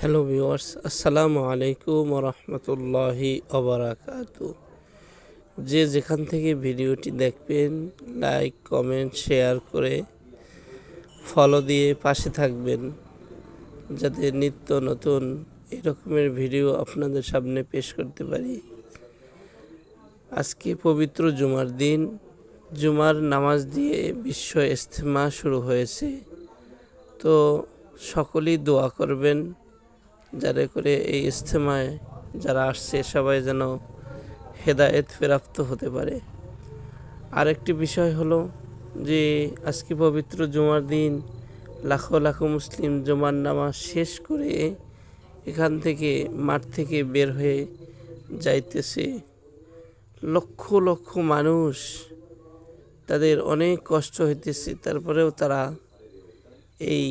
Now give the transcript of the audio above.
Hello viewers, আসসালামু আলাইকুম রহমতুল্লাহি ওবারাকাতু। যে যেখান থেকে ভিডিওটি দেখবেন, লাইক, কমেন্ট, শেয়ার করে ফলো দিয়ে পাশে থাকবেন, যাতে নিত্য নতুন এরকমের ভিডিও আপনাদের সামনে পেশ করতে পারি। আজকে পবিত্র জুমার দিন, জুমার নামাজ দিয়ে বিশ্ব ইজতেমা শুরু হয়েছে। তো সকলেই দোয়া করবেন যাতে করে এই ইজতেমায় যারা আসছে সবাই যেন হেদায়েত প্রাপ্ত হতে পারে। আরেকটি বিষয় হলো যে আজকে পবিত্র জুমার দিন লাখো লাখো মুসলিম জুমার নামাজ শেষ করে এখান থেকে মাঠ থেকে বের হয়ে যাইতেছে। লক্ষ লক্ষ মানুষ, তাদের অনেক কষ্ট হইতেছে, তারপরেও তারা এই